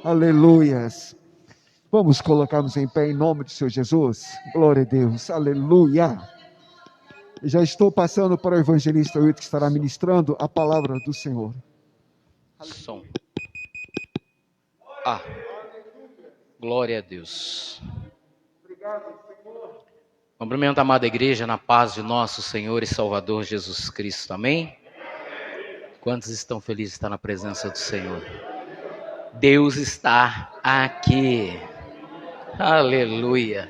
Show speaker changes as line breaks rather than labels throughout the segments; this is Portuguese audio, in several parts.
Aleluias. Vamos colocar-nos em pé em nome do Senhor Jesus. Glória a Deus. Aleluia. Já estou passando para o evangelista Wilton, que estará ministrando a palavra do Senhor.
Som. Glória a Deus. Cumprimento a amada igreja na paz de nosso Senhor e Salvador Jesus Cristo. Amém? Quantos estão felizes de estar na presença do Senhor? Deus está aqui. Aleluia.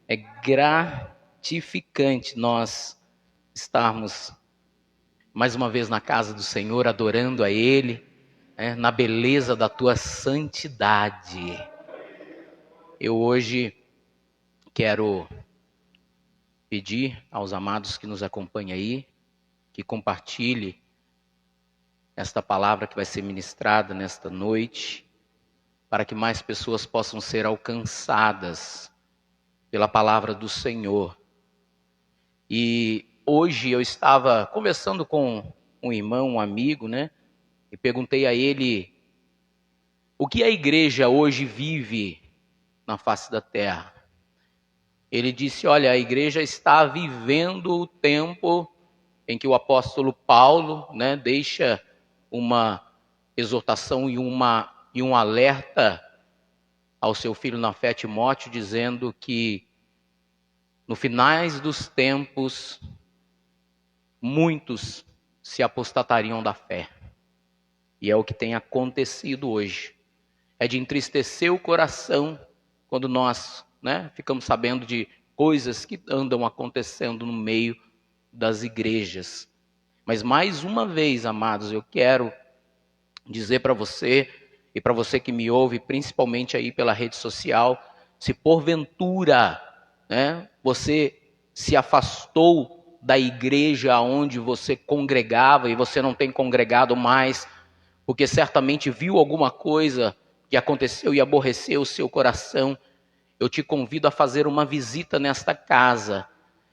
É gratificante nós estarmos mais uma vez na casa do Senhor, adorando a Ele, na beleza da tua santidade. Eu hoje quero pedir aos amados que nos acompanham aí, que compartilhe esta palavra que vai ser ministrada nesta noite, para que mais pessoas possam ser alcançadas pela palavra do Senhor. E hoje eu estava conversando com um irmão, um amigo, e perguntei a ele o que a igreja hoje vive na face da terra. Ele disse, olha, a igreja está vivendo o tempo em que o apóstolo Paulo, deixa uma exortação e um alerta ao seu filho na fé Timóteo, dizendo que no finais dos tempos, muitos se apostatariam da fé. E é o que tem acontecido hoje. É de entristecer o coração quando nós ficamos sabendo de coisas que andam acontecendo no meio das igrejas. Mas mais uma vez, amados, eu quero dizer para você e para você que me ouve, principalmente aí pela rede social, se porventura você se afastou da igreja onde você congregava e você não tem congregado mais, porque certamente viu alguma coisa que aconteceu e aborreceu o seu coração, eu te convido a fazer uma visita nesta casa,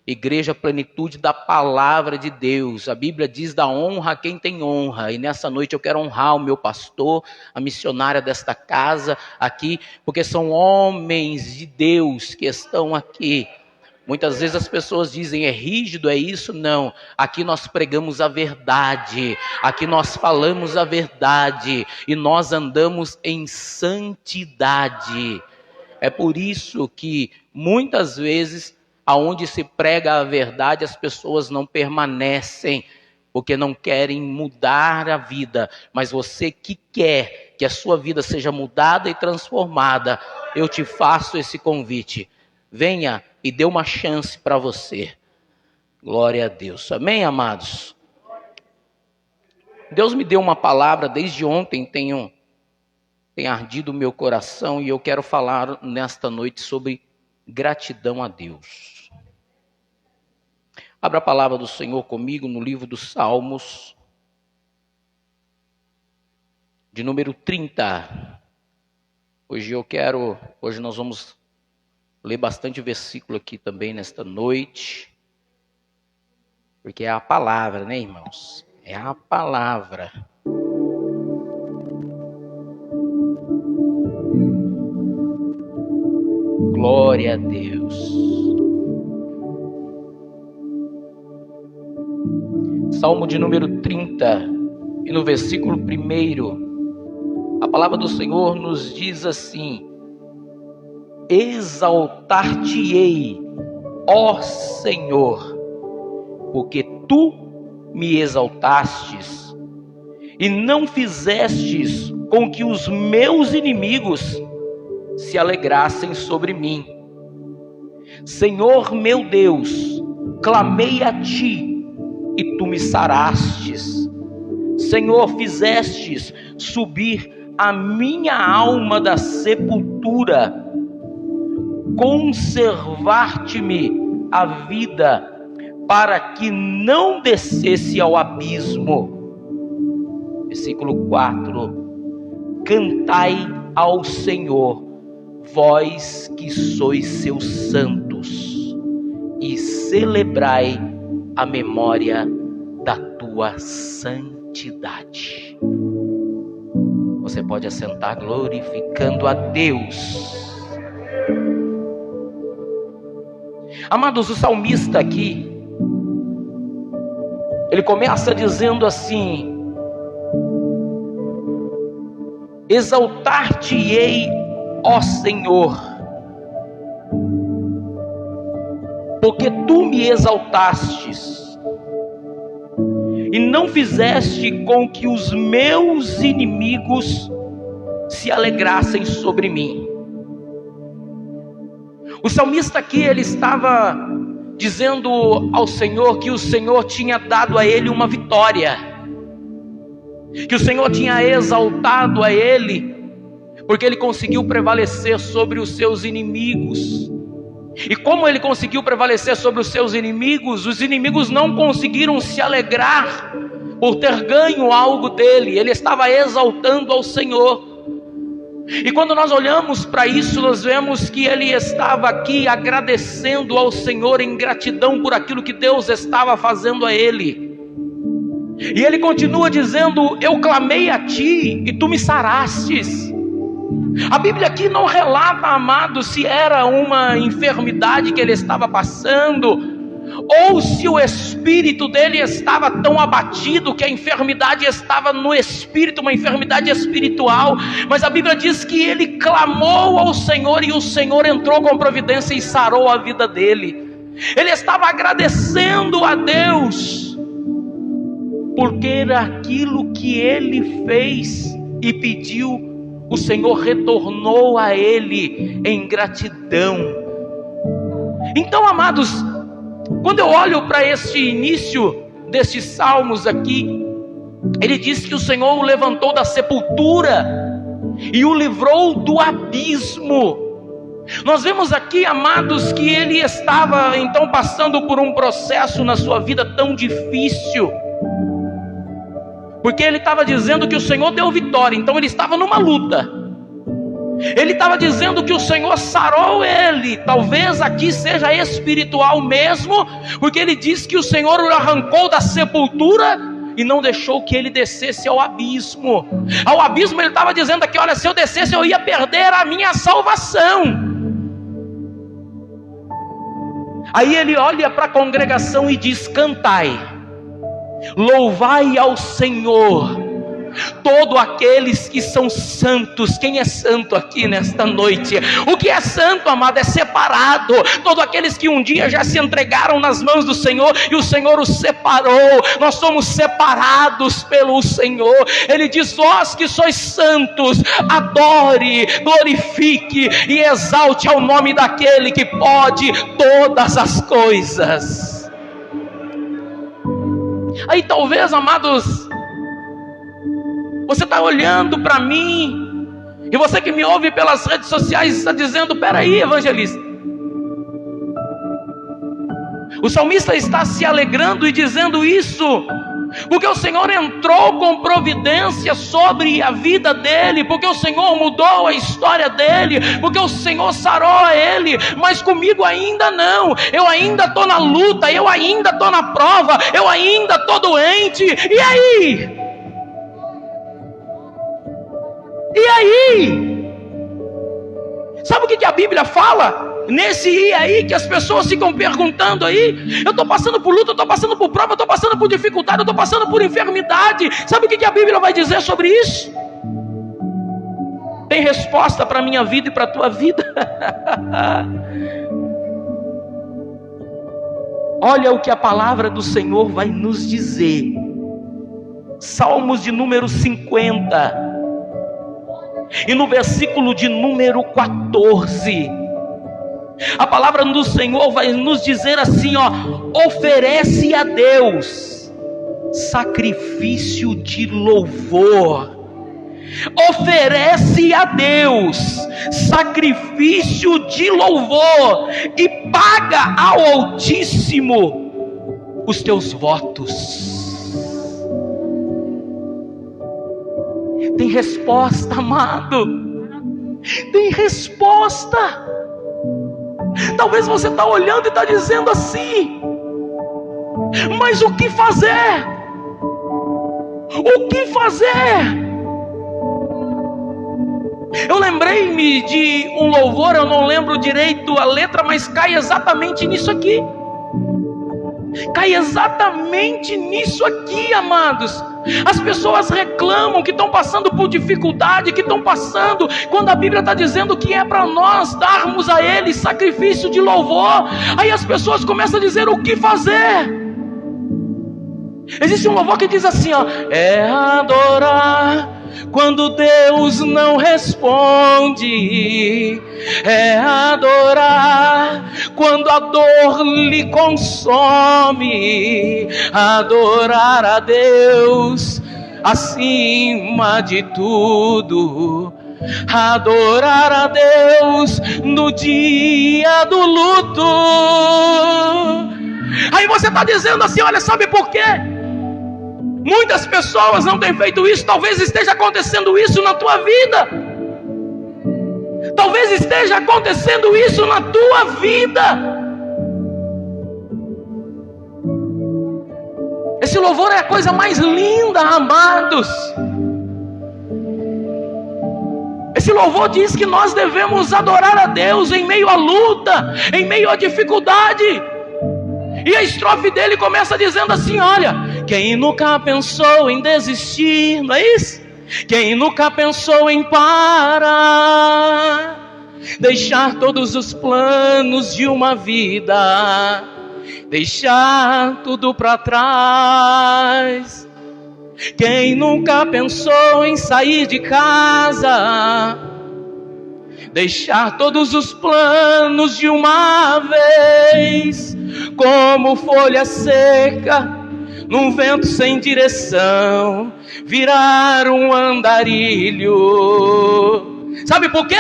Igreja Plenitude da Palavra de Deus. A Bíblia diz da honra a quem tem honra, e nessa noite eu quero honrar o meu pastor, a missionária desta casa aqui, porque são homens de Deus que estão aqui. Muitas vezes as pessoas dizem, é rígido, é isso? Não, aqui nós pregamos a verdade, aqui nós falamos a verdade, e nós andamos em santidade. É por isso que muitas vezes, aonde se prega a verdade, as pessoas não permanecem, porque não querem mudar a vida. Mas você que quer que a sua vida seja mudada e transformada, eu te faço esse convite. Venha e dê uma chance para você. Glória a Deus. Amém, amados? Deus me deu uma palavra, desde ontem tem ardido o meu coração, e eu quero falar nesta noite sobre gratidão a Deus. Abra a palavra do Senhor comigo no livro dos Salmos, de número 30. Hoje nós vamos ler bastante versículo aqui também nesta noite, porque é a palavra, irmãos? É a palavra. Glória a Deus. Salmo de número 30, e no versículo 1, a palavra do Senhor nos diz assim: exaltar-te-ei, ó Senhor, porque tu me exaltastes, e não fizestes com que os meus inimigos se alegrassem sobre mim. Senhor meu Deus, clamei a ti, e tu me sarastes. Senhor, fizestes subir a minha alma da sepultura, conservar-te-me a vida, para que não descesse ao abismo. Versículo 4: cantai ao Senhor, vós que sois seus santos, e celebrai a memória da tua santidade. Você Você pode assentar glorificando a Deus. Amados, o salmista aqui, ele começa dizendo assim: exaltar-te-ei, ó Senhor, porque tu me exaltastes, e não fizeste com que os meus inimigos se alegrassem sobre mim. O salmista aqui, ele estava dizendo ao Senhor que o Senhor tinha dado a ele uma vitória, que o Senhor tinha exaltado a ele, porque ele conseguiu prevalecer sobre os seus inimigos. E como ele conseguiu prevalecer sobre os seus inimigos, os inimigos não conseguiram se alegrar por ter ganho algo dele. Ele estava exaltando ao Senhor. E quando nós olhamos para isso, nós vemos que ele estava aqui agradecendo ao Senhor em gratidão por aquilo que Deus estava fazendo a ele. E ele continua dizendo: eu clamei a ti e tu me sarastes. A Bíblia aqui não relata, amado, se era uma enfermidade que ele estava passando, ou se o espírito dele estava tão abatido que a enfermidade estava no espírito, uma enfermidade espiritual. Mas a Bíblia diz que ele clamou ao Senhor e o Senhor entrou com providência e sarou a vida dele. Ele estava agradecendo a Deus, porque era aquilo que ele fez e pediu, o Senhor retornou a ele em gratidão. Então, amados, quando eu olho para este início destes salmos aqui, ele diz que o Senhor o levantou da sepultura e o livrou do abismo. Nós vemos aqui, amados, que ele estava então passando por um processo na sua vida tão difícil, porque ele estava dizendo que o Senhor deu vitória, então ele estava numa luta. Ele estava dizendo que o Senhor sarou ele. Talvez aqui seja espiritual mesmo, porque ele diz que o Senhor o arrancou da sepultura e não deixou que ele descesse ao abismo. Ao abismo ele estava dizendo aqui: olha, se eu descesse eu ia perder a minha salvação. Aí ele olha para a congregação e diz: cantai, louvai ao Senhor, todos aqueles que são santos. Quem é santo aqui nesta noite? O que é santo, amado, é separado. Todos aqueles que um dia já se entregaram nas mãos do Senhor e o Senhor os separou. Nós somos separados pelo Senhor. Ele diz: vós que sois santos, adore, glorifique e exalte ao nome daquele que pode todas as coisas. Aí talvez, amados, você está olhando para mim, e você que me ouve pelas redes sociais está dizendo: peraí, evangelista, o salmista está se alegrando e dizendo isso porque o Senhor entrou com providência sobre a vida dele, porque o Senhor mudou a história dele, porque o Senhor sarou a ele. Mas comigo ainda não. Eu ainda estou na luta, eu ainda estou na prova, eu ainda estou doente. E aí? E aí? Sabe o que a Bíblia fala? Nesse e aí que as pessoas ficam perguntando aí: eu estou passando por luta, eu estou passando por prova, eu estou passando por dificuldade, eu estou passando por enfermidade. Sabe o que a Bíblia vai dizer sobre isso? Tem resposta para a minha vida e para a tua vida. Olha o que a palavra do Senhor vai nos dizer. Salmos de número 50 e no versículo de número 14, a palavra do Senhor vai nos dizer assim, ó: oferece a Deus sacrifício de louvor. Oferece a Deus sacrifício de louvor e paga ao Altíssimo os teus votos. Tem resposta, amado. Tem resposta. Talvez você está olhando e está dizendo assim: mas o que fazer? O que fazer? Eu lembrei-me de um louvor, eu não lembro direito a letra, mas cai exatamente nisso aqui. Cai exatamente nisso aqui, amados. As pessoas reclamam que estão passando por dificuldade, que estão passando, quando a Bíblia está dizendo que é para nós darmos a Ele sacrifício de louvor. Aí as pessoas começam a dizer o que fazer. Existe um louvor que diz assim, ó: é adorar quando Deus não responde, é adorar quando a dor lhe consome, adorar a Deus acima de tudo, adorar a Deus no dia do luto. Aí você está dizendo assim, olha, sabe por quê? Muitas pessoas não têm feito isso. Talvez esteja acontecendo isso na tua vida. Talvez esteja acontecendo isso na tua vida. Esse louvor é a coisa mais linda, amados. Esse louvor diz que nós devemos adorar a Deus em meio à luta, em meio à dificuldade. E a estrofe dele começa dizendo assim, olha: quem nunca pensou em desistir, não é isso? Quem nunca pensou em parar, deixar todos os planos de uma vida, deixar tudo para trás. Quem nunca pensou em sair de casa, deixar todos os planos de uma vez, como folha seca num vento sem direção, virar um andarilho. Sabe por quê?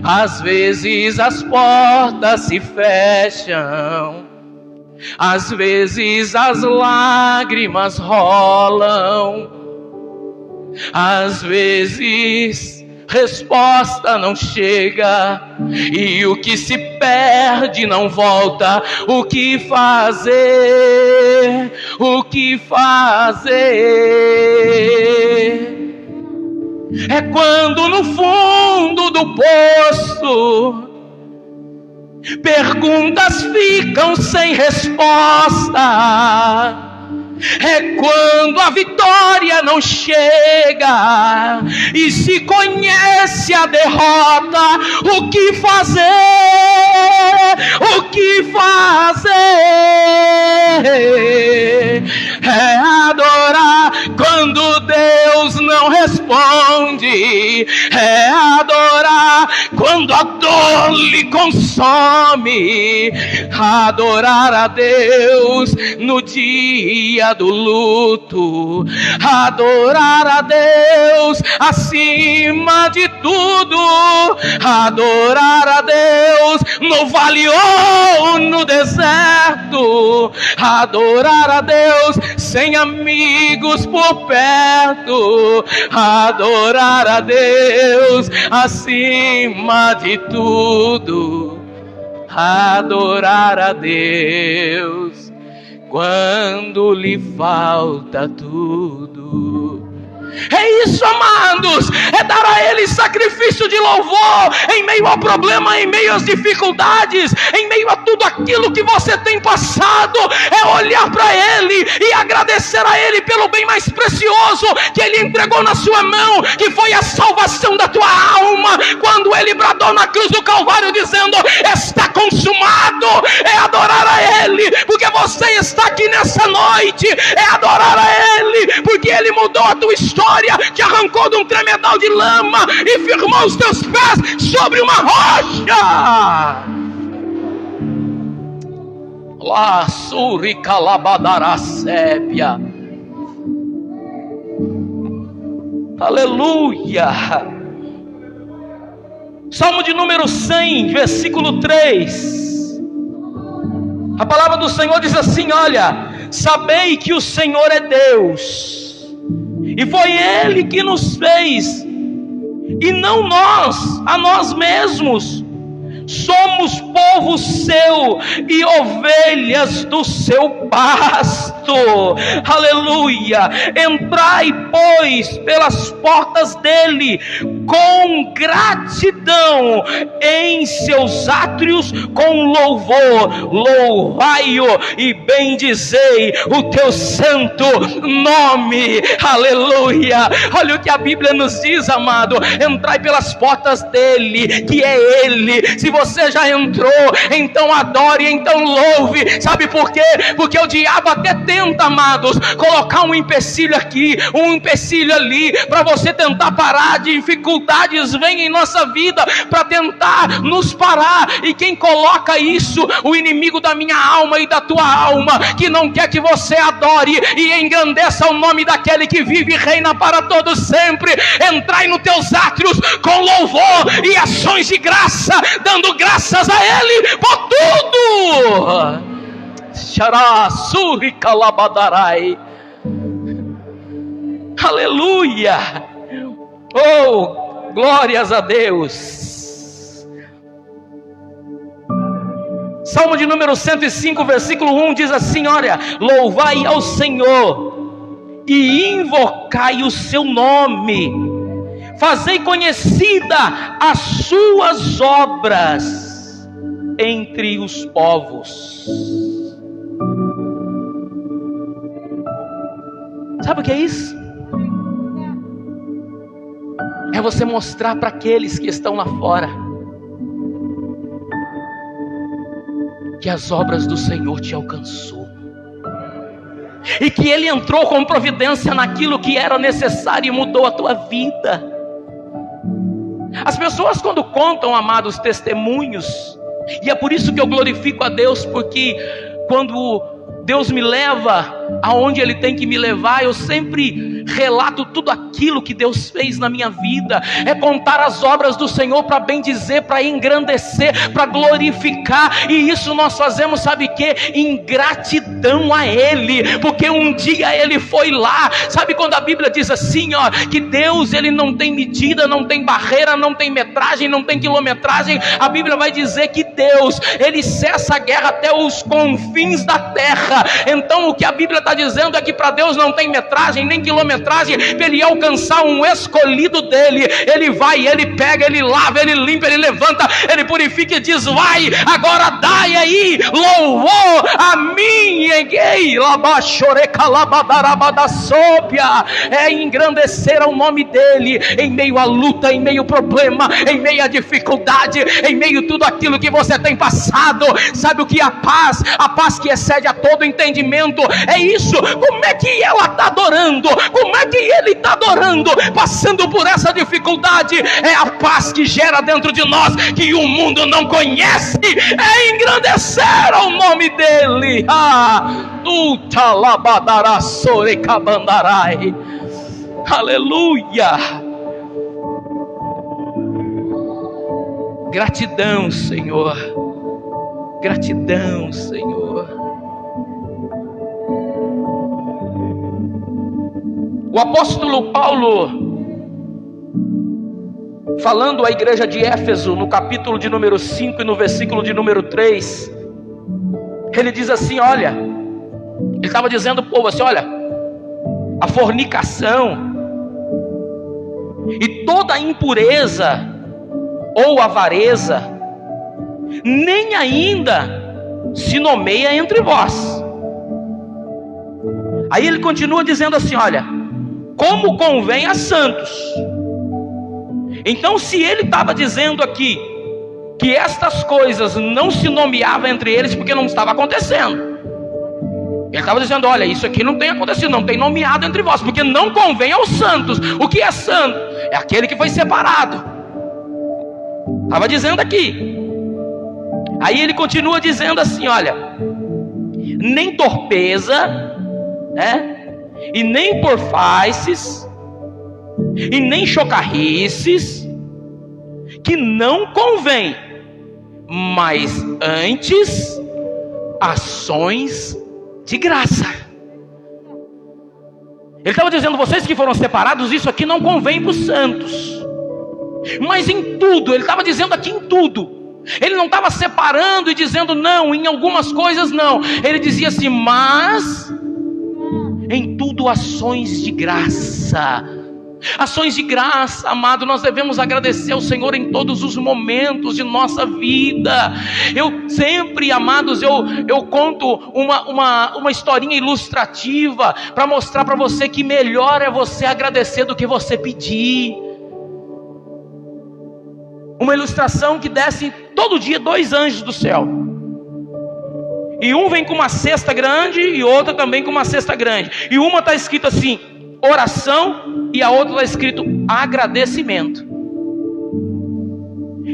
Às vezes as portas se fecham, às vezes as lágrimas rolam, às vezes resposta não chega, e o que se perde não volta. O que fazer? O que fazer? É quando no fundo do poço perguntas ficam sem resposta. É quando a vitória não chega e se conhece a derrota. O que fazer? O que fazer? É adorar quando Deus não responde, é adorar quando a dor lhe consome, adorar a Deus no dia do luto, adorar a Deus acima de tudo, adorar a Deus no vale ou no deserto, adorar a Deus sem amigos por perto, adorar a Deus acima de tudo, adorar a Deus quando lhe falta tudo. É isso, amados, é dar a Ele sacrifício de louvor em meio ao problema, em meio às dificuldades, em meio a tudo aquilo que você tem passado. É olhar para Ele e agradecer a Ele pelo bem mais precioso que Ele entregou na sua mão, que foi a salvação da tua alma, quando Ele bradou na cruz do Calvário dizendo: está consumado. É adorar a Ele porque você está aqui nessa noite, é adorar a Ele porque Ele mudou a tua história, te arrancou de um tremedal de lama e firmou os teus pés sobre uma rocha. Lá suricalabadará sépia. Aleluia. Salmo de número 100, versículo 3. A palavra do Senhor diz assim: olha, sabei que o Senhor é Deus, e foi Ele que nos fez, e não nós a nós mesmos. Somos povo seu e ovelhas do seu pasto. Aleluia. Entrai, pois, pelas portas dele com gratidão em seus átrios com louvor. Louvai-o e bendizei o teu santo nome. Aleluia. Olha o que a Bíblia nos diz, amado: entrai pelas portas dele, que é ele. Se você já entrou, então adore, então louve. Sabe por quê? Porque o diabo até tenta, amados, colocar um empecilho aqui, um empecilho ali, para você tentar parar. Dificuldades vêm em nossa vida para tentar nos parar, e quem coloca isso? O inimigo da minha alma e da tua alma, que não quer que você adore e engrandeça o nome daquele que vive e reina para todo sempre. Entrai nos teus átrios com louvor e ações de graça, dando graças a ele por tudo. Xará, suri, calabadarai. Aleluia. Oh, glórias a Deus. Salmo de número 105, versículo 1 diz assim: olha, louvai ao Senhor e invocai o seu nome, fazei conhecida as suas obras entre os povos. Sabe o que é isso? É você mostrar para aqueles que estão lá fora que as obras do Senhor te alcançou, e que Ele entrou com providência naquilo que era necessário e mudou a tua vida. As pessoas, quando contam, amados, testemunhos, e é por isso que eu glorifico a Deus, porque quando Deus me leva aonde Ele tem que me levar, eu sempre relato tudo aquilo que Deus fez na minha vida. É contar as obras do Senhor para bendizer, para engrandecer, para glorificar. E isso nós fazemos, sabe o que? Em gratidão a Ele, porque um dia Ele foi lá. Sabe quando a Bíblia diz assim, ó, que Deus, Ele não tem medida, não tem barreira, não tem metragem, não tem quilometragem. A Bíblia vai dizer que Deus, Ele cessa a guerra até os confins da terra. Então o que a Bíblia está dizendo é que para Deus não tem metragem nem quilometragem. Para Ele alcançar um escolhido dele, Ele vai, Ele pega, Ele lava, Ele limpa, Ele levanta, Ele purifica e diz: vai, agora dai aí louvor a mim. É engrandecer ao nome dele em meio à luta, em meio ao problema, em meio à dificuldade, em meio a tudo aquilo que você tem passado. Sabe o que é a paz que excede a todo entendimento? É isso. Como é que ela está adorando? Como é que ele está adorando, passando por essa dificuldade? É a paz que gera dentro de nós, que o mundo não conhece. É engrandecer ao nome dele. Aleluia. Gratidão, Senhor. Gratidão, Senhor. O apóstolo Paulo, falando à igreja de Éfeso, no capítulo de número 5 e no versículo de número 3, ele diz assim, olha, ele estava dizendo ao povo assim, olha, a fornicação e toda a impureza ou avareza nem ainda se nomeia entre vós. Aí ele continua dizendo assim, olha, como convém a santos. Então, se ele estava dizendo aqui que estas coisas não se nomeavam entre eles, porque não estava acontecendo. Ele estava dizendo, olha, isso aqui não tem acontecido, não tem nomeado entre vós, porque não convém aos santos. O que é santo? É aquele que foi separado. Estava dizendo aqui. Aí ele continua dizendo assim, olha, nem torpeza, né? E nem porfaces, e nem chocarrices, que não convém, mas antes ações de graça. Ele estava dizendo, vocês que foram separados, isso aqui não convém para os santos. Mas em tudo, ele estava dizendo aqui em tudo. Ele não estava separando e dizendo não, em algumas coisas não. Ele dizia assim, mas em tudo ações de graça. Ações de graça, amado, nós devemos agradecer ao Senhor em todos os momentos de nossa vida. Eu sempre, amados, eu conto uma historinha ilustrativa para mostrar para você que melhor é você agradecer do que você pedir. Uma ilustração que desce todo dia 2 anjos do céu. E um vem com uma cesta grande e outra também com uma cesta grande. E uma está escrito assim, oração, e a outra está escrito agradecimento.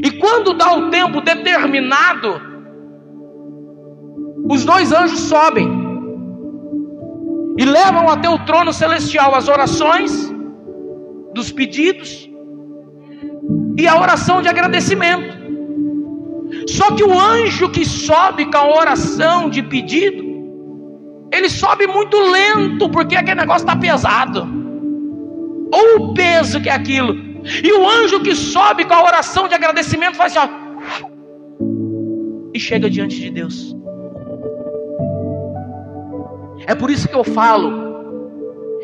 E quando dá o tempo determinado, os 2 anjos sobem e levam até o trono celestial as orações dos pedidos e a oração de agradecimento. Só que o anjo que sobe com a oração de pedido, ele sobe muito lento, porque aquele negócio está pesado. Ou o peso que é aquilo. E o anjo que sobe com a oração de agradecimento faz assim, ó, e chega diante de Deus. É por isso que eu falo,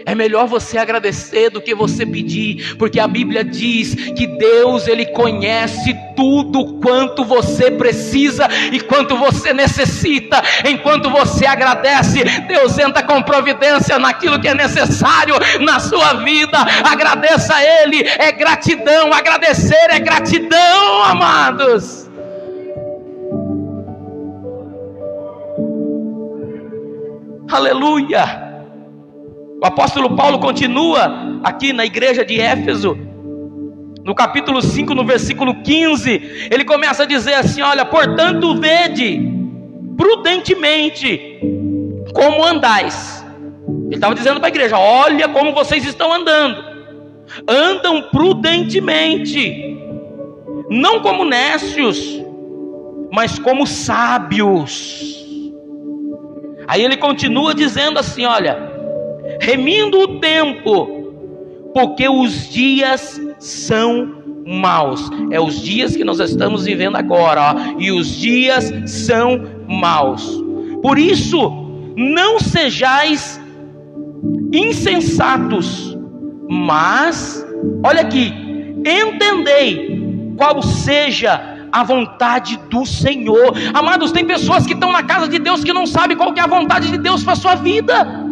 é melhor você agradecer do que você pedir, porque a Bíblia diz que Deus, Ele conhece tudo quanto você precisa e quanto você necessita. Enquanto você agradece, Deus entra com providência naquilo que é necessário na sua vida. Agradeça a Ele, é gratidão, agradecer é gratidão, amados. Aleluia. O apóstolo Paulo continua aqui na igreja de Éfeso, no capítulo 5, no versículo 15, ele começa a dizer assim, olha, portanto vede prudentemente como andais. Ele estava dizendo para a igreja, olha como vocês estão andando. Andam prudentemente, não como nécios, mas como sábios. Aí ele continua dizendo assim, olha, remindo o tempo, porque os dias são maus. É os dias que nós estamos vivendo agora, ó, e os dias são maus. Por isso, não sejais insensatos, mas, olha aqui, entendei qual seja a vontade do Senhor. Amados, tem pessoas que estão na casa de Deus que não sabem qual que é a vontade de Deus para a sua vida.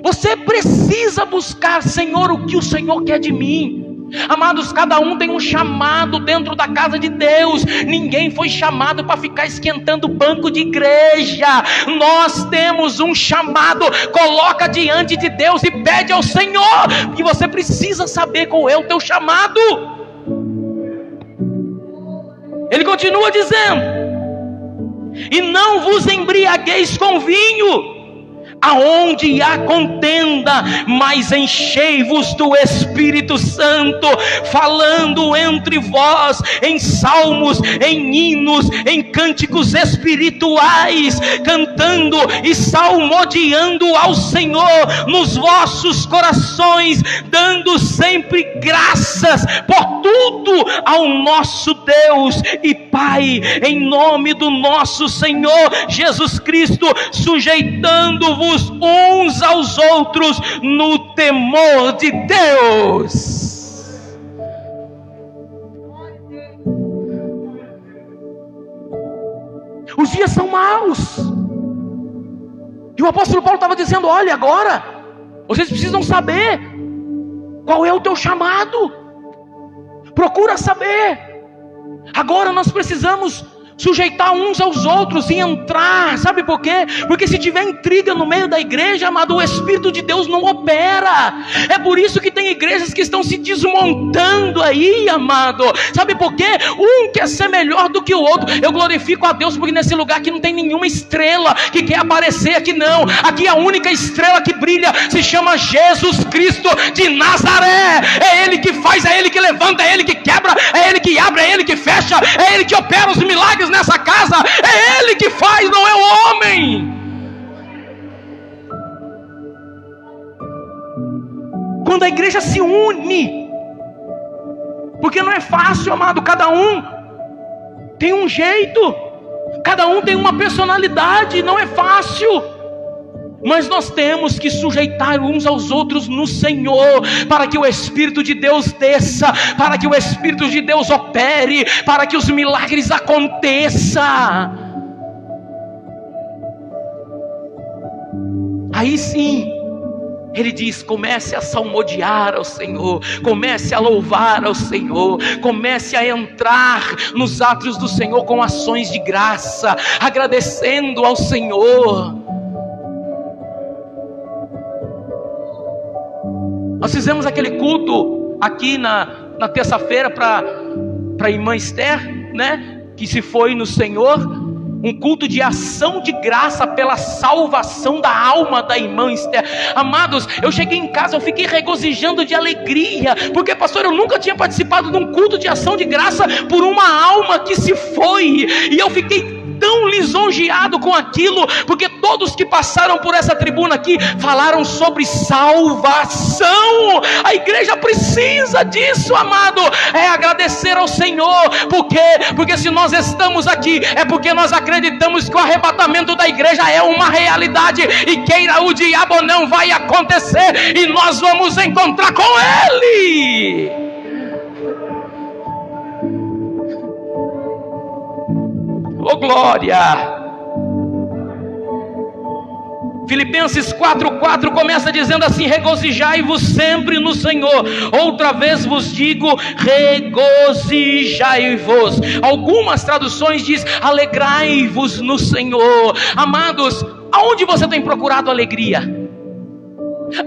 Você precisa buscar, Senhor, o que o Senhor quer de mim. Amados, cada um tem um chamado dentro da casa de Deus. Ninguém foi chamado para ficar esquentando banco de igreja. Nós temos um chamado. Coloca diante de Deus e pede ao Senhor, que você precisa saber qual é o teu chamado. Ele continua dizendo, e não vos embriagueis com vinho, aonde há contenda, mas enchei-vos do Espírito Santo, falando entre vós em salmos, em hinos, em cânticos espirituais, cantando e salmodiando ao Senhor nos vossos corações, dando sempre graças por tudo ao nosso Deus e Pai, em nome do nosso Senhor Jesus Cristo, sujeitando-vos uns aos outros no temor de Deus. Os dias são maus. E o apóstolo Paulo estava dizendo, olha, agora vocês precisam saber qual é o teu chamado. Procura saber. Agora nós precisamos sujeitar uns aos outros e entrar, sabe por quê? Porque se tiver intriga no meio da igreja, amado, o Espírito de Deus não opera. É por isso que tem igrejas que estão se desmontando aí, amado. Sabe por quê? Um quer ser melhor do que o outro. Eu glorifico a Deus porque nesse lugar aqui não tem nenhuma estrela que quer aparecer aqui, não. Aqui a única estrela que brilha se chama Jesus Cristo de Nazaré. É Ele que faz, é Ele que levanta, é Ele que quebra, é Ele que abre, é Ele que fecha, é Ele que opera os milagres nessa casa. É Ele que faz, não é o homem. Quando a igreja se une, porque não é fácil, amado, cada um tem um jeito, cada um tem uma personalidade, não é fácil. Mas nós temos que sujeitar uns aos outros no Senhor, para que o Espírito de Deus desça, para que o Espírito de Deus opere, para que os milagres aconteçam. Aí sim, ele diz: comece a salmodiar ao Senhor, comece a louvar ao Senhor, comece a entrar nos átrios do Senhor com ações de graça, agradecendo ao Senhor. Nós fizemos aquele culto aqui na terça-feira para a irmã Esther, né? Que se foi no Senhor. Um culto de ação de graça pela salvação da alma da irmã Esther. Amados, eu cheguei em casa, eu fiquei regozijando de alegria, porque pastor, eu nunca tinha participado de um culto de ação de graça por uma alma que se foi, e eu fiquei tão lisonjeado com aquilo, porque todos que passaram por essa tribuna aqui falaram sobre salvação. A igreja precisa disso, amado, é agradecer ao Senhor. Por quê? Porque se nós estamos aqui, é porque nós acreditamos que o arrebatamento da igreja é uma realidade, e queira o diabo ou não, vai acontecer, e nós vamos encontrar com Ele. Oh glória! Filipenses 4:4 começa dizendo assim: regozijai-vos sempre no Senhor. Outra vez vos digo, regozijai-vos. Algumas traduções diz: alegrai-vos no Senhor. Amados, aonde você tem procurado alegria?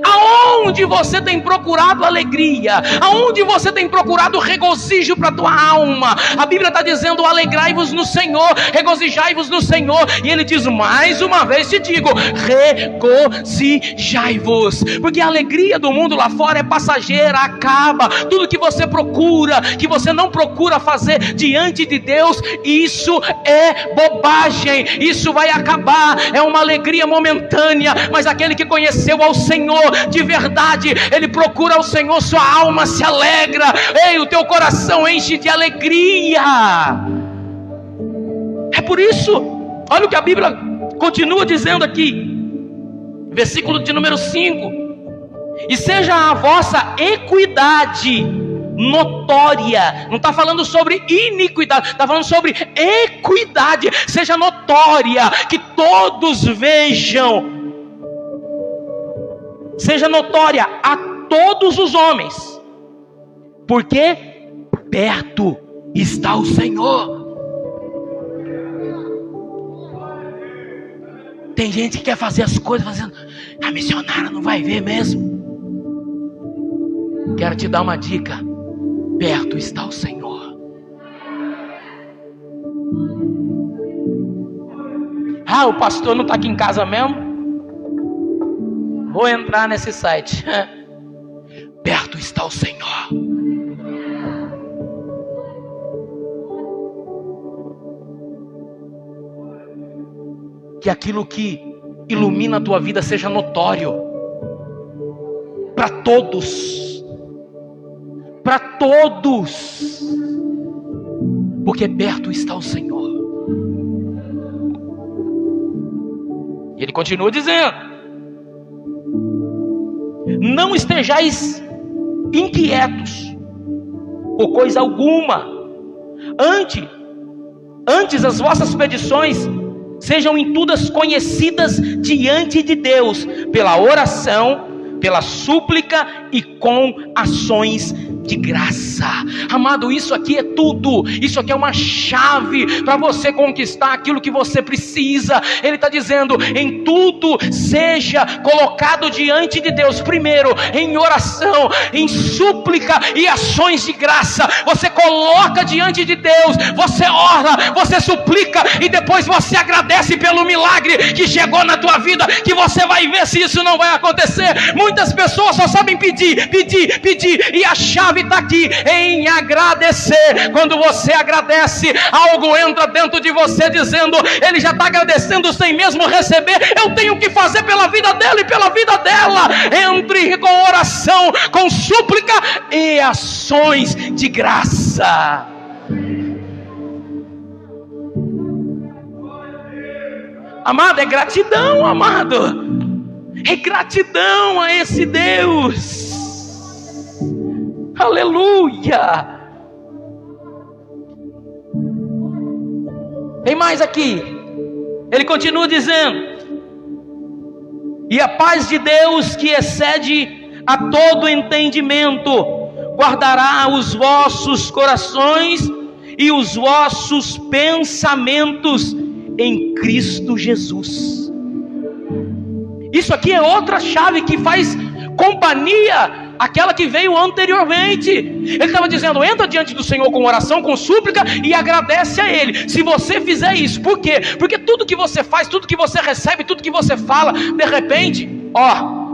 Aonde você tem procurado alegria? Aonde você tem procurado regozijo para a tua alma? A Bíblia está dizendo: alegrai-vos no Senhor, regozijai-vos no Senhor. E ele diz: mais uma vez te digo, regozijai-vos. Porque a alegria do mundo lá fora é passageira, acaba. Tudo que você procura, que você não procura fazer diante de Deus, isso é bobagem, isso vai acabar. É uma alegria momentânea. Mas aquele que conheceu ao Senhor de verdade, ele procura ao Senhor, sua alma se alegra, ei, o teu coração enche de alegria. É por isso, olha o que a Bíblia continua dizendo aqui, versículo de número 5: e seja a vossa equidade notória. Não está falando sobre iniquidade, está falando sobre equidade. Seja notória, que todos vejam. Seja notória a todos os homens, porque perto está o Senhor. Tem gente que quer fazer as coisas fazendo: a missionária não vai ver mesmo. Quero te dar uma dica: perto está o Senhor. Ah, o pastor não está aqui em casa mesmo? Vou entrar nesse site. Perto está o Senhor. Que aquilo que ilumina a tua vida seja notório para todos. Para todos. Porque perto está o Senhor. E ele continua dizendo: não estejais inquietos por coisa alguma, antes as vossas petições sejam em todas conhecidas diante de Deus, pela oração, pela súplica e com ações de graça. Amado, isso aqui é tudo. Isso aqui é uma chave para você conquistar aquilo que você precisa. Ele está dizendo: em tudo seja colocado diante de Deus, primeiro em oração, em súplica e ações de graça. Você coloca diante de Deus, você ora, você suplica, e depois você agradece pelo milagre que chegou na tua vida, que você vai ver se isso não vai acontecer. Muitas pessoas só sabem pedir, e a chave está aqui, em agradecer. Quando você agradece, algo entra dentro de você dizendo: ele já está agradecendo sem mesmo receber, eu tenho que fazer pela vida dele e pela vida dela. Entre com oração, com súplica e ações de graça. Amado, é gratidão, amado. É gratidão a esse Deus. Aleluia. Tem mais aqui. Ele continua dizendo: e a paz de Deus, que excede a todo entendimento, guardará os vossos corações e os vossos pensamentos em Cristo Jesus. Isso aqui é outra chave que faz companhia àquela que veio anteriormente. Ele estava dizendo: entra diante do Senhor com oração, com súplica, e agradece a Ele. Se você fizer isso, por quê? Porque tudo que você faz, tudo que você recebe, tudo que você fala, de repente,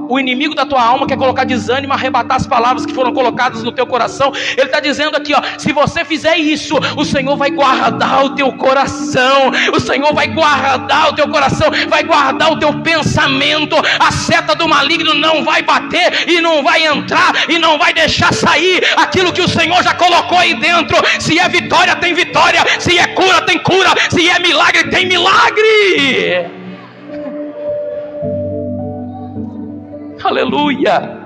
o inimigo da tua alma quer colocar desânimo, arrebatar as palavras que foram colocadas no teu coração. Ele está dizendo aqui, se você fizer isso, o Senhor vai guardar o teu coração. O Senhor vai guardar o teu coração, vai guardar o teu pensamento. A seta do maligno não vai bater e não vai entrar e não vai deixar sair aquilo que o Senhor já colocou aí dentro. Se é vitória, tem vitória. Se é cura, tem cura. Se é milagre, tem milagre. Aleluia.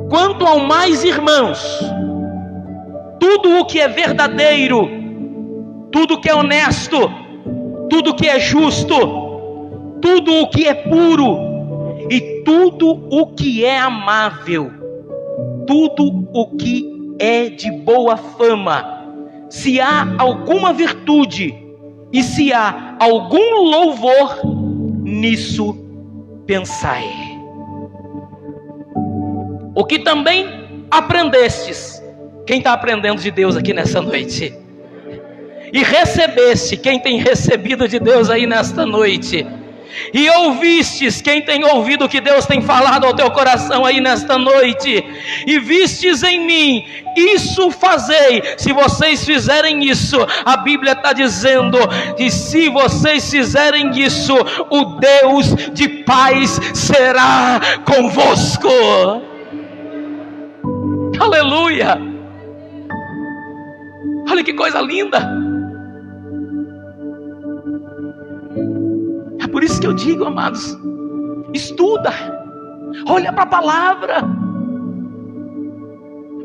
Quanto ao mais, irmãos, tudo o que é verdadeiro, tudo o que é honesto, tudo o que é justo, tudo o que é puro e tudo o que é amável, tudo o que é de boa fama, se há alguma virtude e se há algum louvor, nisso pensai. O que também aprendestes, quem está aprendendo de Deus aqui nessa noite? E recebeste, quem tem recebido de Deus aí nesta noite? E ouvistes, quem tem ouvido o que Deus tem falado ao teu coração aí nesta noite? E vistes em mim, isso fazei. Se vocês fizerem isso, a Bíblia está dizendo que se vocês fizerem isso, o Deus de paz será convosco. Aleluia. Olha que coisa linda. Por isso que eu digo, amados, estuda, olha para a palavra,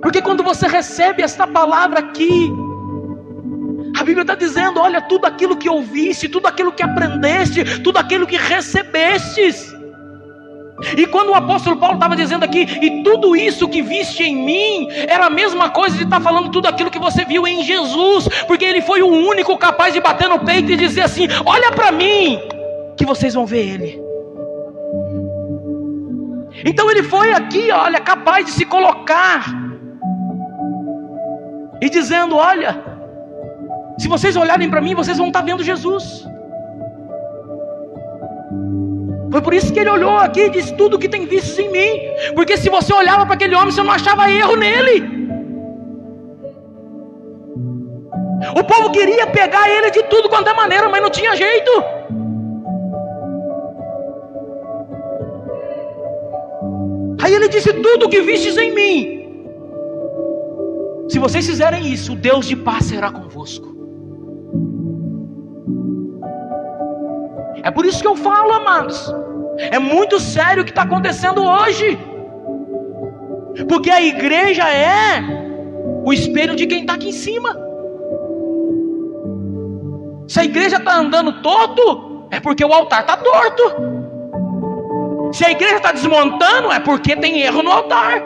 porque quando você recebe esta palavra aqui, a Bíblia está dizendo: olha, tudo aquilo que ouviste, tudo aquilo que aprendeste, tudo aquilo que recebestes. E quando o apóstolo Paulo estava dizendo aqui, e tudo isso que viste em mim, era a mesma coisa de estar falando tudo aquilo que você viu em Jesus, porque ele foi o único capaz de bater no peito e dizer assim: olha para mim, que vocês vão ver Ele. Então ele foi aqui, olha, capaz de se colocar e dizendo: olha, se vocês olharem para mim, vocês vão estar vendo Jesus. Foi por isso que ele olhou aqui e disse: tudo que tem visto em mim. Porque se você olhava para aquele homem, você não achava erro nele. O povo queria pegar ele de tudo quanto é maneira, mas não tinha jeito. Aí ele disse: tudo que vistes em mim, se vocês fizerem isso, o Deus de paz será convosco. É por isso que eu falo, amados, é muito sério o que está acontecendo hoje, porque a igreja é o espelho de quem está aqui em cima. Se a igreja está andando torto, é porque o altar está torto. Se a igreja está desmontando, é porque tem erro no altar.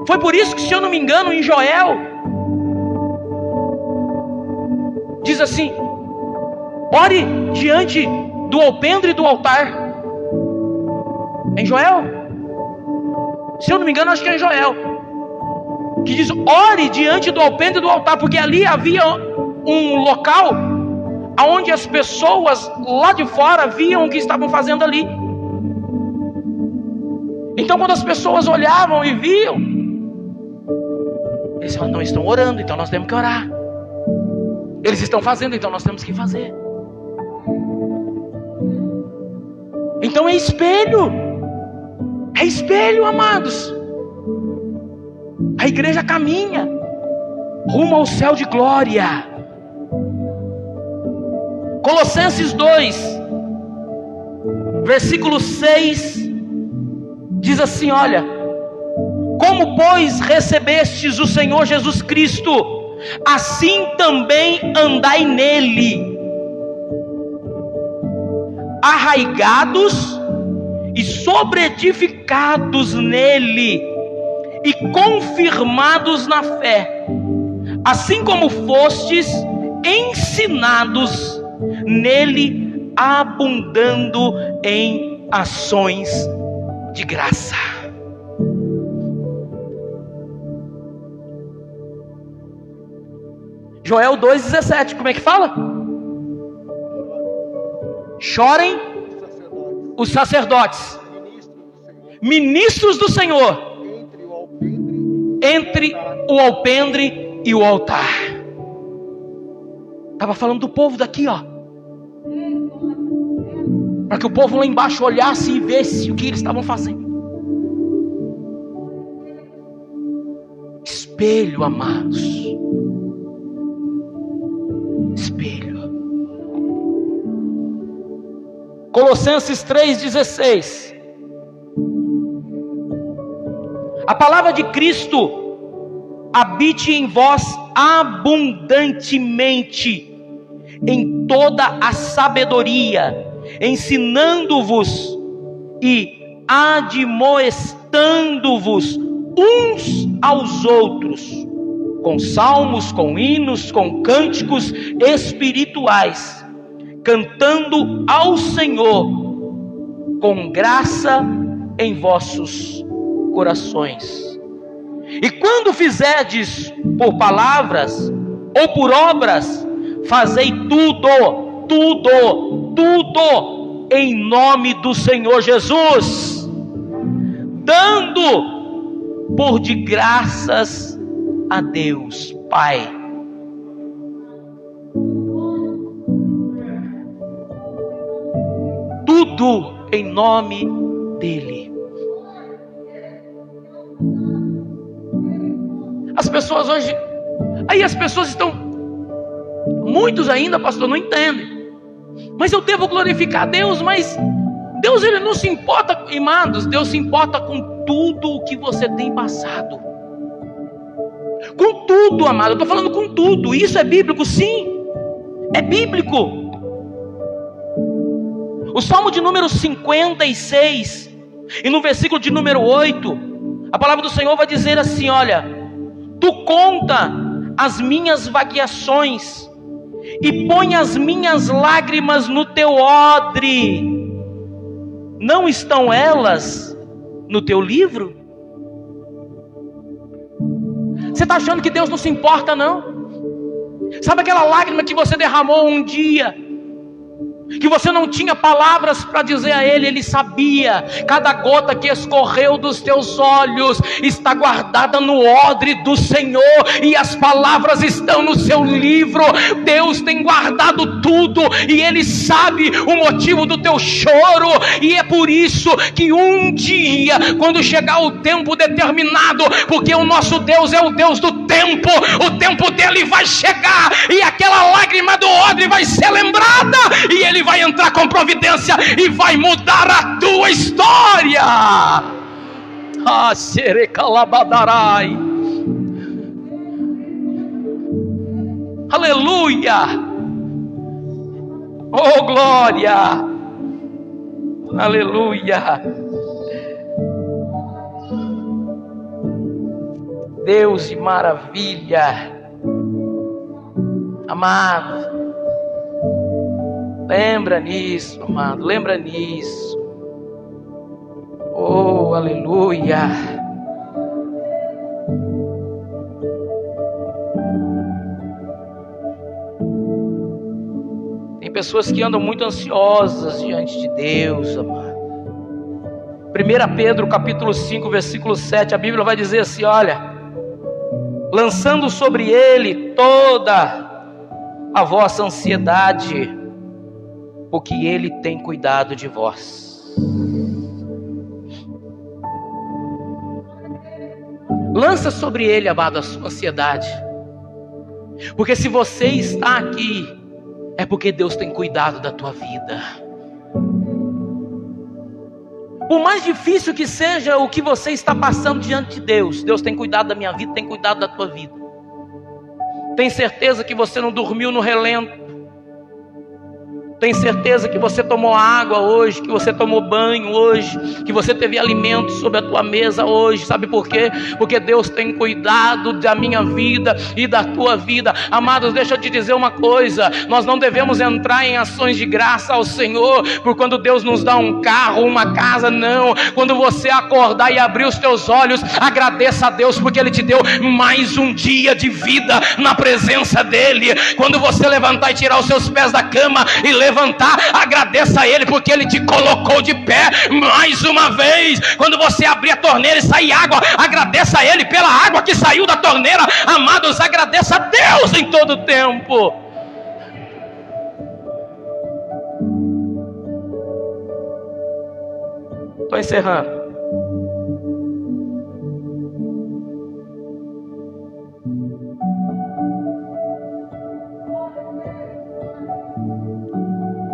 Foi por isso que, se eu não me engano, em Joel, diz assim: ore diante do alpendre do altar. Em Joel? Se eu não me engano, acho que é em Joel, que diz: ore diante do alpendre do altar, porque ali havia um local onde as pessoas lá de fora viam o que estavam fazendo ali. Então quando as pessoas olhavam e viam, eles não estão orando, então nós temos que orar. Eles estão fazendo, então nós temos que fazer. Então é espelho, amados. A igreja caminha rumo ao céu de glória. Colossenses 2, versículo 6, diz assim, olha: como, pois, recebestes o Senhor Jesus Cristo, assim também andai nele, arraigados e sobreedificados nele, e confirmados na fé, assim como fostes ensinados nele, abundando em ações de graça. Joel 2,17, como é que fala? Chorem os sacerdotes, ministros do Senhor, entre o alpendre e o altar. Estava falando do povo daqui, ó, para que o povo lá embaixo olhasse e visse o que eles estavam fazendo. Espelho, amados, espelho. Colossenses 3,16. A palavra de Cristo habite em vós abundantemente, em toda a sabedoria, ensinando-vos e admoestando-vos uns aos outros, com salmos, com hinos, com cânticos espirituais, cantando ao Senhor com graça em vossos corações. E quando fizerdes por palavras ou por obras, fazei tudo em nome do Senhor Jesus, dando por de graças a Deus Pai. Tudo em nome dele. As pessoas hoje, aí as pessoas estão, muitos ainda, pastor, não entendem. Mas eu devo glorificar a Deus, mas Deus, ele não se importa, amados, Deus se importa com tudo o que você tem passado. Com tudo, amado, eu estou falando com tudo. Isso é bíblico, sim, é bíblico. O Salmo de número 56, e no versículo de número 8, a palavra do Senhor vai dizer assim, olha: tu conta as minhas vagueações e põe as minhas lágrimas no teu odre. Não estão elas no teu livro? Você está achando que Deus não se importa, não? Sabe aquela lágrima que você derramou um dia, que você não tinha palavras para dizer a Ele? Ele sabia. Cada gota que escorreu dos teus olhos está guardada no odre do Senhor, e as palavras estão no seu livro. Deus tem guardado tudo, e Ele sabe o motivo do teu choro. E é por isso que um dia, quando chegar o tempo determinado, porque o nosso Deus é o Deus do tempo, o tempo dele vai chegar, e aquela lágrima do odre vai ser lembrada, e Ele vai entrar com providência e vai mudar a tua história. Serecalabadarai. Aleluia. Oh, glória. Aleluia. Deus de maravilha. Amado, lembra nisso, amado, lembra nisso. Oh, aleluia. Tem pessoas que andam muito ansiosas diante de Deus, amado. 1 Pedro capítulo 5, versículo 7, a Bíblia vai dizer assim, olha: lançando sobre Ele toda a vossa ansiedade, porque Ele tem cuidado de vós. Lança sobre Ele, amado, a sua ansiedade. Porque se você está aqui é porque Deus tem cuidado da tua vida. Por mais difícil que seja o que você está passando diante de Deus, Deus tem cuidado da minha vida, tem cuidado da tua vida. Tem certeza que você não dormiu no relento? Tem certeza que você tomou água hoje, que você tomou banho hoje, que você teve alimento sobre a tua mesa hoje? Sabe por quê? Porque Deus tem cuidado da minha vida e da tua vida. Amados, deixa eu te dizer uma coisa: nós não devemos entrar em ações de graça ao Senhor por quando Deus nos dá um carro, uma casa, não. Quando você acordar e abrir os teus olhos, agradeça a Deus porque Ele te deu mais um dia de vida na presença dEle. Quando você levantar e tirar os seus pés da cama e levantar, agradeça a Ele porque Ele te colocou de pé mais uma vez. Quando você abrir a torneira e sair água, agradeça a Ele pela água que saiu da torneira. Amados, agradeça a Deus em todo o tempo. Estou encerrando.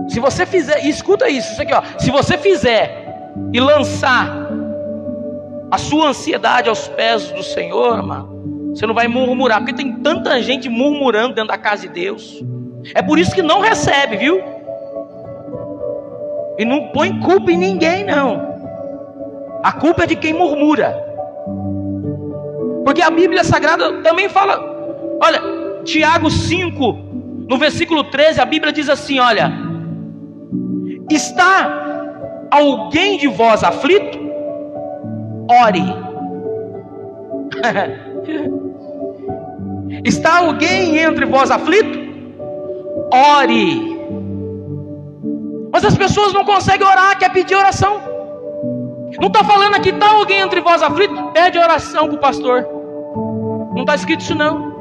Se você fizer, escuta isso aqui, ó. Se você fizer e lançar a sua ansiedade aos pés do Senhor, mano, você não vai murmurar, porque tem tanta gente murmurando dentro da casa de Deus. É por isso que não recebe, viu? E não põe culpa em ninguém, não. A culpa é de quem murmura. Porque a Bíblia Sagrada também fala, olha, Tiago 5, no versículo 13, a Bíblia diz assim, olha: está alguém de vós aflito? Ore. Está alguém entre vós aflito? Ore. Mas as pessoas não conseguem orar, quer pedir oração. Não está falando aqui, está alguém entre vós aflito? Pede oração para o pastor. Não está escrito isso não.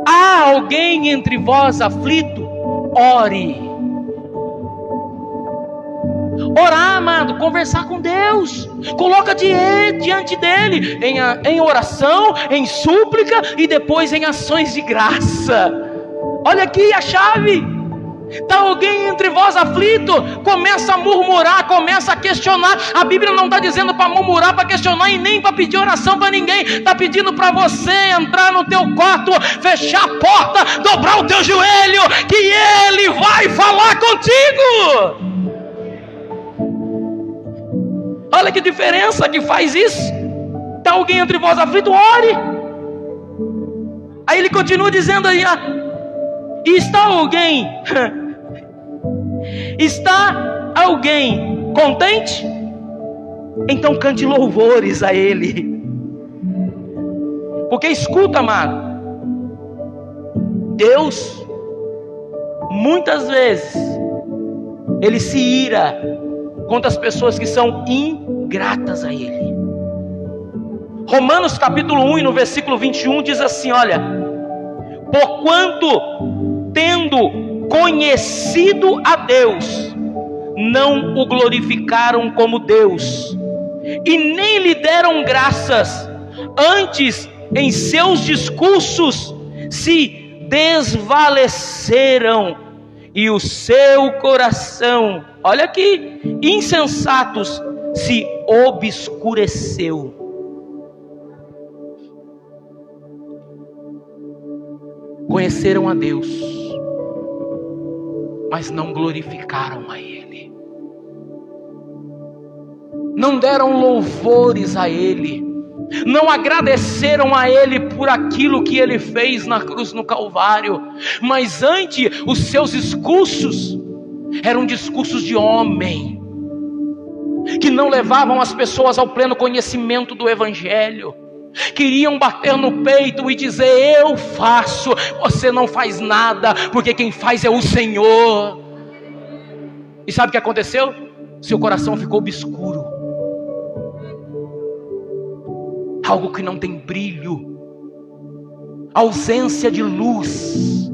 Há alguém entre vós aflito? Ore. Orar, amado, conversar com Deus. Coloca diante dele em oração, em súplica e depois em ações de graça. Olha aqui a chave. Está alguém entre vós aflito? Começa a murmurar, começa a questionar. A Bíblia não está dizendo para murmurar, para questionar e nem para pedir oração para ninguém. Está pedindo para você entrar no teu quarto, fechar a porta, dobrar o teu joelho, que Ele vai falar contigo. Olha que diferença que faz isso. Está alguém entre vós aflito? Ore. Aí ele continua dizendo aí, está alguém contente? Então cante louvores a Ele. Porque escuta, amado, Deus muitas vezes Ele se ira contra as pessoas que são ingratas a Ele. Romanos capítulo 1 e no versículo 21 diz assim, olha: porquanto tendo conhecido a Deus, não o glorificaram como Deus, e nem lhe deram graças, antes em seus discursos se desvaleceram, e o seu coração, olha aqui, insensatos, se obscureceu. Conheceram a Deus, mas não glorificaram a Ele, não deram louvores a Ele, não agradeceram a Ele por aquilo que Ele fez na cruz no Calvário, mas antes os seus discursos eram discursos de homem, que não levavam as pessoas ao pleno conhecimento do Evangelho. Queriam bater no peito e dizer: eu faço, você não faz nada, porque quem faz é o Senhor. E sabe o que aconteceu? Seu coração ficou obscuro, algo que não tem brilho, ausência de luz.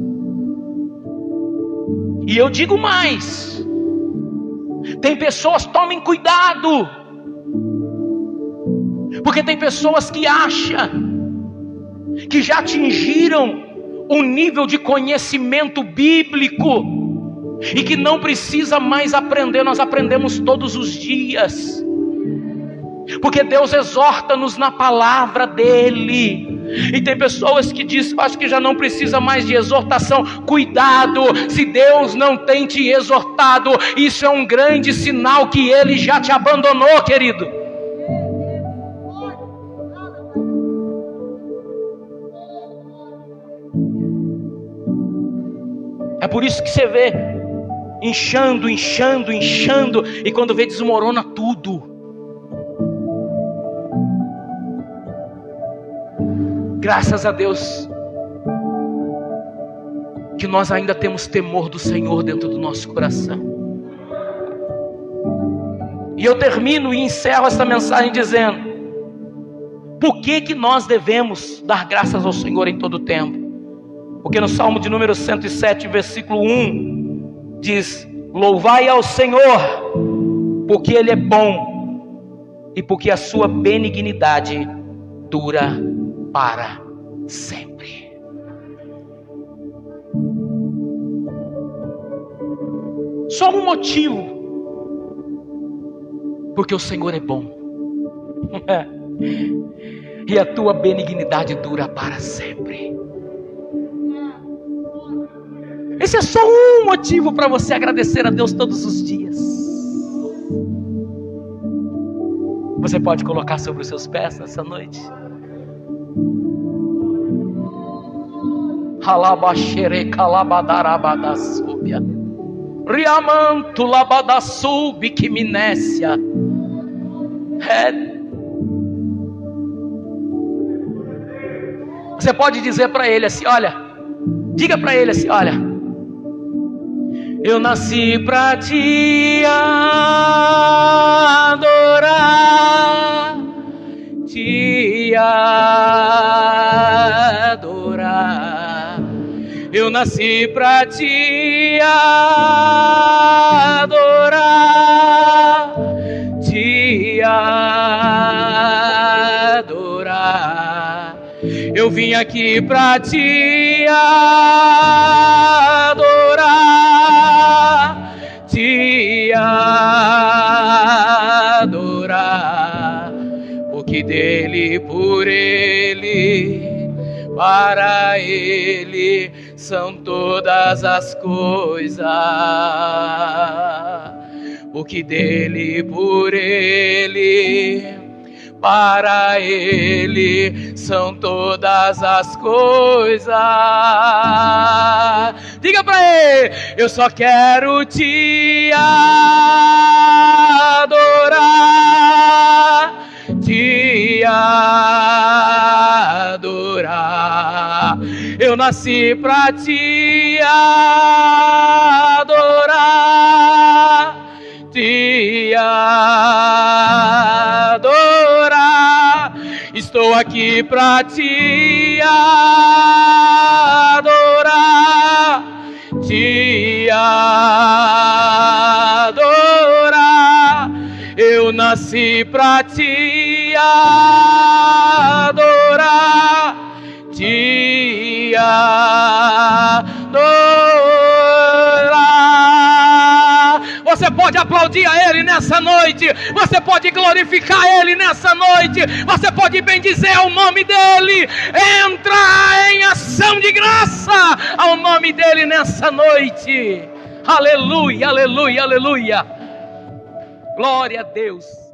E eu digo mais, tem pessoas, tomem cuidado, porque tem pessoas que acham que já atingiram um nível de conhecimento bíblico, e que não precisa mais aprender, nós aprendemos todos os dias, porque Deus exorta-nos na palavra dEle. E tem pessoas que dizem, acho que já não precisa mais de exortação. Cuidado, se Deus não tem te exortado, isso é um grande sinal que Ele já te abandonou, querido. É por isso que você vê inchando, e quando vê desmorona tudo. Graças a Deus que nós ainda temos temor do Senhor dentro do nosso coração. E eu termino e encerro esta mensagem dizendo: por que nós devemos dar graças ao Senhor em todo o tempo? Porque no Salmo de número 107, versículo 1, diz: louvai ao Senhor, porque Ele é bom, e porque a sua benignidade dura para sempre. Só um motivo: porque o Senhor é bom e a tua benignidade dura para sempre. Esse é só um motivo para você agradecer a Deus todos os dias. Você pode colocar sobre os seus pés nessa noite. Alabaxere calabadarabadasúbia, riamanto labadasúbi que minécia. Você pode dizer para ele assim, olha, diga para ele assim, olha, eu nasci para te adorar, te adorar. Eu nasci para te adorar, te adorar. Eu vim aqui para te adorar, te adorar, porque dele, por ele, para ele são todas as coisas, porque dele, por ele, para ele são todas as coisas. Diga para ele, eu só quero te adorar, te adorar. Eu nasci para te adorar, te adorar. Estou aqui para te adorar, te adorar. Eu nasci para te adorar, te adorar. Você pode aplaudir a Ele nessa noite, você pode glorificar Ele nessa noite, você pode bendizer o nome dEle. Entra em ação de graça ao nome dEle nessa noite. Aleluia, aleluia, aleluia. Glória a Deus.